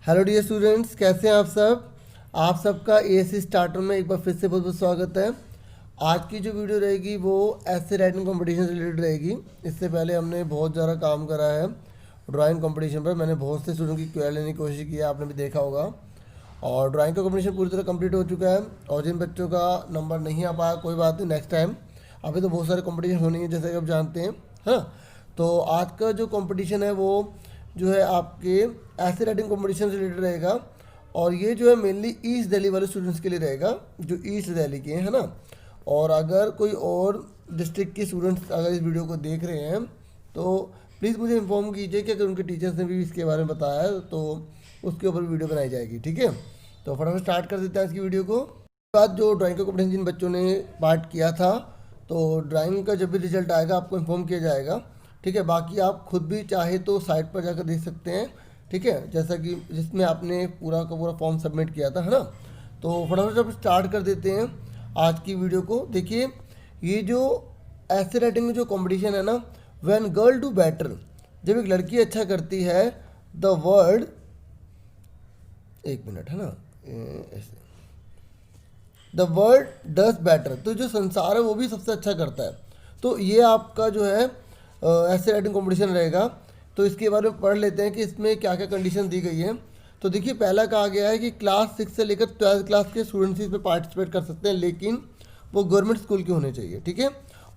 Hello dear students, कैसे हैं आप सब। आप सबका एएससी स्टार्टर में एक बार फिर से बहुत बहुत स्वागत है। आज की जो वीडियो रहेगी वो ऐसे राइटिंग कंपटीशन से रिलेटेड रहेगी। इससे पहले हमने बहुत ज़्यादा काम करा है ड्राइंग कंपटीशन पर। मैंने बहुत से स्टूडेंट की क्वेरी लेने की कोशिश की है, आपने भी देखा होगा। और ड्राइंग का कंपटीशन पूरी तरह कंप्लीट हो चुका है। और जिन बच्चों का नंबर नहीं आ पाया कोई बात नहीं, नेक्स्ट टाइम। अभी तो बहुत सारे कंपटीशन होने हैं जैसे कि आप जानते हैं, है ना। तो आज का जो कंपटीशन है वो जो है आपके ऐसे राइटिंग कंपटीशन से रिलेटेड रहेगा। और ये जो है मेनली ईस्ट दिल्ली वाले स्टूडेंट्स के लिए रहेगा जो ईस्ट दिल्ली के हैं, है ना। और अगर कोई और डिस्ट्रिक्ट के स्टूडेंट्स अगर इस वीडियो को देख रहे हैं तो प्लीज़ मुझे इन्फॉर्म कीजिए कि अगर उनके टीचर्स ने भी इसके बारे में बताया है तो उसके ऊपर वीडियो बनाई जाएगी, ठीक है। तो फटाफट स्टार्ट कर देते हैं इसकी वीडियो को। बाद जो ड्राइंग का कॉम्पिटिशन जिन बच्चों ने पार्ट किया था, तो ड्राइंग का जब भी रिजल्ट आएगा आपको इन्फॉर्म किया जाएगा, ठीक है। बाकी आप खुद भी चाहे तो साइट पर जाकर देख सकते हैं, ठीक है, जैसा कि जिसमें आपने पूरा का पूरा फॉर्म सबमिट किया था, है ना। तो फटाफट अब स्टार्ट कर देते हैं आज की वीडियो को। देखिए, ये जो ऐसे राइटिंग में जो कंपटीशन है ना, व्हेन गर्ल डू बेटर, जब एक लड़की अच्छा करती है, द वर्ल्ड, एक मिनट, है ना, ऐसे, द वर्ल्ड डज बेटर, तो जो संसार है वो भी सबसे अच्छा करता है। तो ये आपका जो है ऐसे राइटिंग कंपटीशन रहेगा। तो इसके बारे में पढ़ लेते हैं कि इसमें क्या क्या कंडीशन दी गई है। तो देखिए, पहला कहा गया है कि क्लास 6 से लेकर 12th क्लास के स्टूडेंट्स इसमें पार्टिसिपेट कर सकते हैं, लेकिन वो गवर्नमेंट स्कूल के होने चाहिए, ठीक है।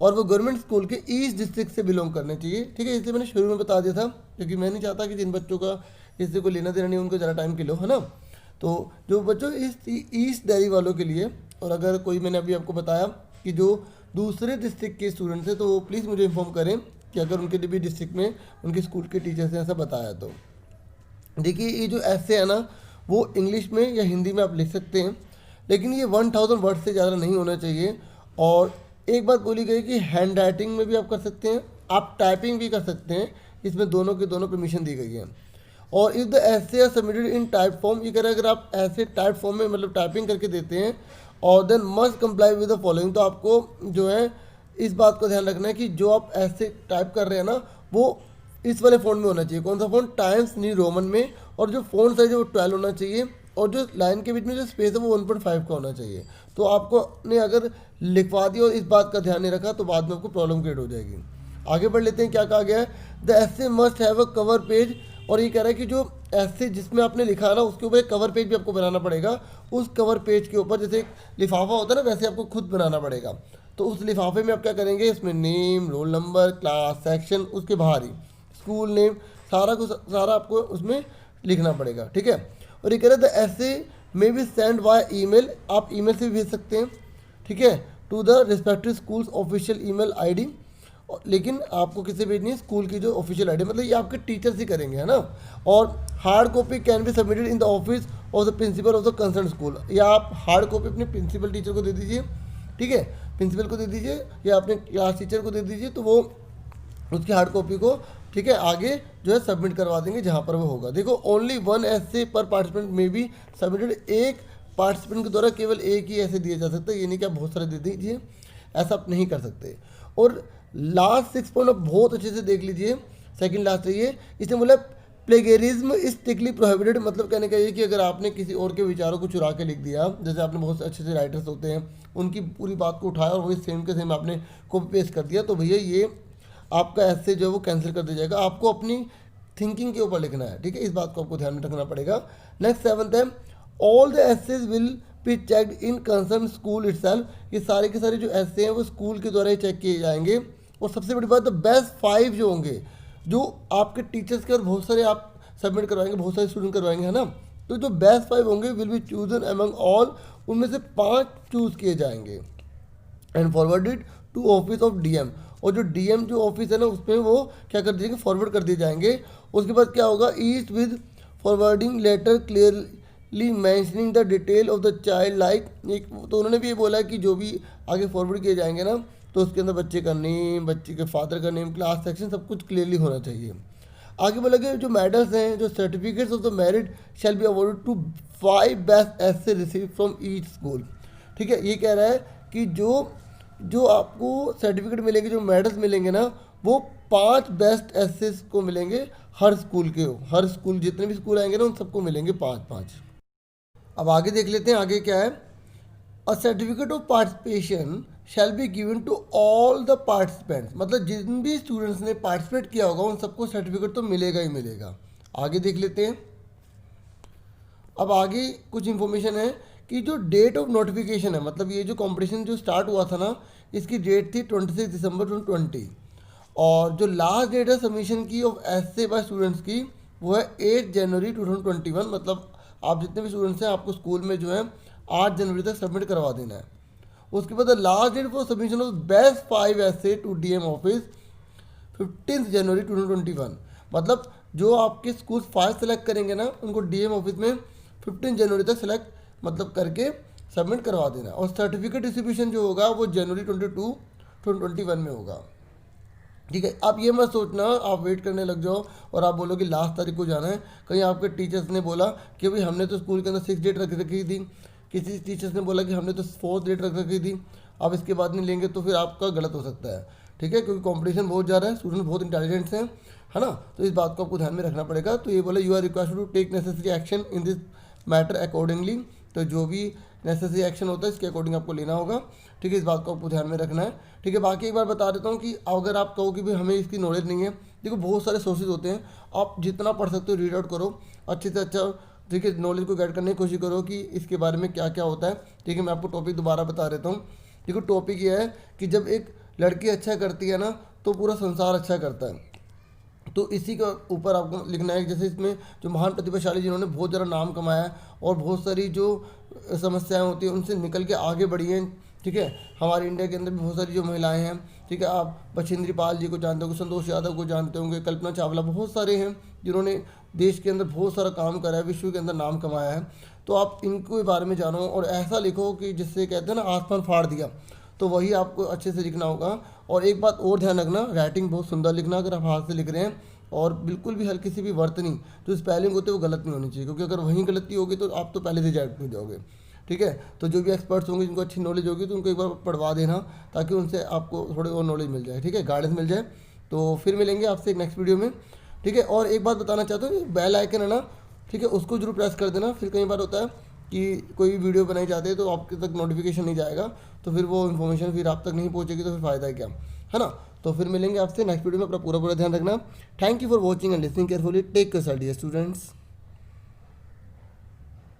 और वो गवर्नमेंट स्कूल के ईस्ट डिस्ट्रिक्ट से बिलोंग करने चाहिए, ठीक है। इसलिए मैंने शुरू में बता दिया था, क्योंकि मैं नहीं चाहता कि जिन बच्चों का इससे कोई लेना देना नहीं उनको ज़्यादा टाइम के लो, है ना। तो जो बच्चों ईस्ट दिल्ली वालों के लिए, और अगर कोई, मैंने अभी आपको बताया कि जो दूसरे डिस्ट्रिक्ट के स्टूडेंट्स हैं, तो वो प्लीज़ मुझे इन्फॉर्म करें कि अगर उनके भी डिस्ट्रिक्ट में उनके स्कूल के टीचर्स ने ऐसा बताया तो। देखिए, ये जो ऐसे है ना, वो इंग्लिश में या हिंदी में आप लिख सकते हैं, लेकिन ये 1000 वर्ड से ज़्यादा नहीं होना चाहिए। और एक बात बोली गई कि हैंड राइटिंग में भी आप कर सकते हैं, आप टाइपिंग भी कर सकते हैं, इसमें दोनों के दोनों परमिशन दी गई है। और if the essays are submitted in type form, ये कह रहा है अगर आप ऐसे टाइप फॉर्म में मतलब टाइपिंग करके देते हैं, और then must comply with the following, तो आपको जो है इस बात को ध्यान रखना है कि जो आप ऐसे टाइप कर रहे हैं ना, वो इस वाले फ़ॉन्ट में होना चाहिए। कौन सा फ़ॉन्ट? टाइम्स न्यू रोमन में। और जो फ़ॉन्ट साइज है वो 12 होना चाहिए, और जो लाइन के बीच में जो स्पेस है वो 1.5 का होना चाहिए। तो आपको ने अगर लिखवा दिया और इस बात का ध्यान नहीं रखा तो बाद में आपको प्रॉब्लम क्रिएट हो जाएगी। आगे बढ़ लेते हैं, क्या कहा गया है। द ऐसे must have a cover page, और ये कह रहा है कि जो ऐसे जिसमें आपने लिखा है ना उसके ऊपर एक कवर पेज भी आपको बनाना पड़ेगा। उस कवर पेज के ऊपर जैसे एक लिफाफा होता है ना, वैसे आपको खुद बनाना पड़ेगा। तो उस लिफाफे में आप क्या करेंगे, इसमें name, roll number, class, section, उसके बाहर ही स्कूल नेम, सारा कुछ सारा आपको उसमें लिखना पड़ेगा, ठीक है। और ये कह रहे थे essays may be sent by email, आप ईमेल से भी भेज सकते हैं, ठीक है, to the respective schools official email ID. लेकिन आपको किसे भेजनी है? स्कूल की जो ऑफिशियल आईडी, मतलब ये आपके टीचर्स ही करेंगे, है ना। और hard copy can be submitted in the office of the principle of the concern school, या आप हार्ड कॉपी अपने प्रिंसिपल टीचर को दे दीजिए, ठीक है, प्रिंसिपल को दे दीजिए या अपने क्लास टीचर को दे दीजिए, तो वो उसकी हार्ड कॉपी को, ठीक है, आगे जो है सबमिट करवा देंगे जहाँ पर वो होगा। देखो, ओनली 1 ऐसे पर पार्टिसिपेंट में भी सबमिटेड, एक पार्टिसिपेंट के द्वारा केवल एक ही ऐसे दिया जा सकता है, ये नहीं कि आप बहुत सारे दे दीजिए, ऐसा आप नहीं कर सकते। और लास्ट 6 पॉइंट आप बहुत अच्छे से देख लीजिए, सेकंड लास्ट है ये, इसने बोला प्लेगेरिज्म इज स्ट्रिक्टली प्रोहिबिटेड, मतलब कहने का ये कि अगर आपने किसी और के विचारों को चुरा के लिख दिया, जैसे आपने बहुत अच्छे से राइटर्स होते हैं उनकी पूरी बात को उठाया और वही सेम के सेम आपने कॉपी पेस्ट कर दिया, तो भैया ये आपका ऐसे जो है वो कैंसिल कर दिया जाएगा। आपको अपनी थिंकिंग के ऊपर लिखना है, ठीक है, इस बात को आपको ध्यान में रखना पड़ेगा। नेक्स्ट 7th है, all the essays will be checked in concern school itself, ये सारे के सारे जो ऐसे हैं वो स्कूल के द्वारा ही चेक किए जाएंगे। और सबसे बड़ी बात, द बेस्ट 5 जो होंगे, जो आपके टीचर्स के और बहुत सारे आप सबमिट करवाएंगे, बहुत सारे स्टूडेंट करवाएंगे, है ना, तो जो बेस्ट 5 होंगे will be chosen among all, उनमें से 5 चूज किए जाएंगे and forwarded to office of DM, और जो डीएम जो ऑफिस है ना उसमें वो क्या कर दिए, फॉरवर्ड कर दिए जाएंगे। उसके बाद क्या होगा, east with forwarding letter clearly mentioning the detail of the child, like एक, तो उन्होंने भी ये बोला कि जो भी आगे फॉरवर्ड किए जाएंगे ना, तो उसके अंदर बच्चे का नेम, बच्चे के फादर का नेम, क्लास, सेक्शन, सब कुछ क्लियरली होना चाहिए। आगे बोला कि जो मेडल्स हैं, जो certificates of the merit shall be awarded to 5 best essays receive from each school, ठीक है। ये कह रहा है कि जो आपको सर्टिफिकेट मिलेंगे, जो मेडल्स मिलेंगे ना, वो 5 बेस्ट एसेस को मिलेंगे हर स्कूल के, हर स्कूल जितने भी स्कूल आएंगे ना उन सबको मिलेंगे 5-5। अब आगे देख लेते हैं आगे क्या है। A certificate of participation shall be given to all the participants, मतलब जिन भी स्टूडेंट्स ने पार्टिसिपेट किया होगा उन सबको सर्टिफिकेट तो मिलेगा ही मिलेगा। आगे देख लेते हैं। अब आगे कुछ इन्फॉर्मेशन है कि जो डेट ऑफ नोटिफिकेशन है, मतलब ये जो कंपटीशन जो स्टार्ट हुआ था ना, इसकी डेट थी 26 दिसंबर 2020, और जो लास्ट डेट है सबमिशन की ऑफ एसे बाय स्टूडेंट्स की वो है 8 जनवरी 2021। मतलब आप जितने भी स्टूडेंट्स हैं आपको स्कूल में जो है 8 जनवरी तक सबमिट करवा देना है। उसके बाद last date for submission of best 5 essay to DM office 15 January 2021। मतलब जो आपके स्कूल 5 सेलेक्ट करेंगे ना उनको डीएम ऑफिस में 15 जनवरी तक सेलेक्ट मतलब करके सबमिट करवा देना। और सर्टिफिकेट डिस्ट्रीब्यूशन जो होगा वो जनवरी 22 2021 में होगा। ठीक है, आप ये मत सोचना आप वेट करने लग जाओ और आप बोलो कि लास्ट तारीख को जाना है। कहीं आपके टीचर्स ने बोला कि भाई हमने तो स्कूल के अंदर 6 डेट रख रखी थी, किसी टीचर्स ने बोला कि हमने तो 4 डेट रख रखी थी, आप इसके बाद नहीं लेंगे तो फिर आपका गलत हो सकता है। ठीक है, क्योंकि कंपटीशन बहुत ज़्यादा है, स्टूडेंट बहुत इंटेलिजेंट्स हैं, है ना, तो इस बात को आपको ध्यान में रखना पड़ेगा। तो ये बोला you are request to take necessary action in this matter accordingly, तो जो भी नेसेसरी एक्शन होता है इसके अकॉर्डिंग आपको लेना होगा। ठीक है, इस बात को आपको ध्यान में रखना है। ठीक है, बाकी एक बार बता देता हूँ कि अगर आप कहो कि भाई हमें इसकी नॉलेज नहीं है, देखो बहुत सारे सोर्सेज होते हैं, आप जितना पढ़ सकते हो रीड आउट करो अच्छे से अच्छा। ठीक है, नॉलेज को गाइड करने की कोशिश करो कि इसके बारे में क्या क्या होता है। ठीक है, मैं आपको टॉपिक दोबारा बता देता हूँ। देखो टॉपिक ये है कि जब एक लड़की अच्छा करती है ना तो पूरा संसार अच्छा करता है। तो इसी के ऊपर आपको लिखना है। जैसे इसमें जो महान प्रतिभाशाली जिन्होंने बहुत ज़्यादा नाम कमाया है और बहुत सारी जो समस्याएं होती हैं उनसे निकल के आगे बढ़ी हैं। ठीक है, हमारे इंडिया के अंदर भी बहुत सारी जो महिलाएं हैं, ठीक है, आप बछेंद्री पाल जी को जानते होंगे, संतोष यादव को जानते होंगे, कल्पना चावला, बहुत सारे हैं जिन्होंने देश के अंदर बहुत सारा काम करा है, विश्व के अंदर नाम कमाया है। तो आप इनके बारे में जानो और ऐसा लिखो कि जिससे कहते हैं ना आसमान फाड़ दिया, तो वही आपको अच्छे से लिखना होगा। और एक बात और ध्यान रखना, राइटिंग बहुत सुंदर लिखना अगर आप हाथ से लिख रहे हैं, और बिल्कुल भी हल्की सी भी वर्तनी जो स्पेलिंग होती है वो गलत नहीं होनी चाहिए, क्योंकि अगर वहीं गलती होगी तो आप तो पहले से रिजेक्ट हो जाओगे। ठीक है, तो जो भी एक्सपर्ट्स होंगे जिनको अच्छी नॉलेज होगी तो उनको एक बार पढ़वा देना ताकि उनसे आपको थोड़ी और नॉलेज मिल जाए। ठीक है, गाइडेंस मिल जाए। तो फिर मिलेंगे आपसे एक नेक्स्ट वीडियो में। ठीक है, और एक बात बताना चाहता हूँ, बेल आइकन है ना, ठीक है, उसको जरूर प्रेस कर देना। फिर कई बार होता है कि कोई वीडियो बनाई जाती है तो आपके तक नोटिफिकेशन नहीं जाएगा, तो फिर वो इन्फॉर्मेशन फिर आप तक नहीं पहुँचेगी, तो फिर फ़ायदा है क्या, है ना। तो फिर मिलेंगे आपसे नेक्स्ट वीडियो में, अपना पूरा ध्यान रखना। Thank you for watching and listening carefully. Take care dear students.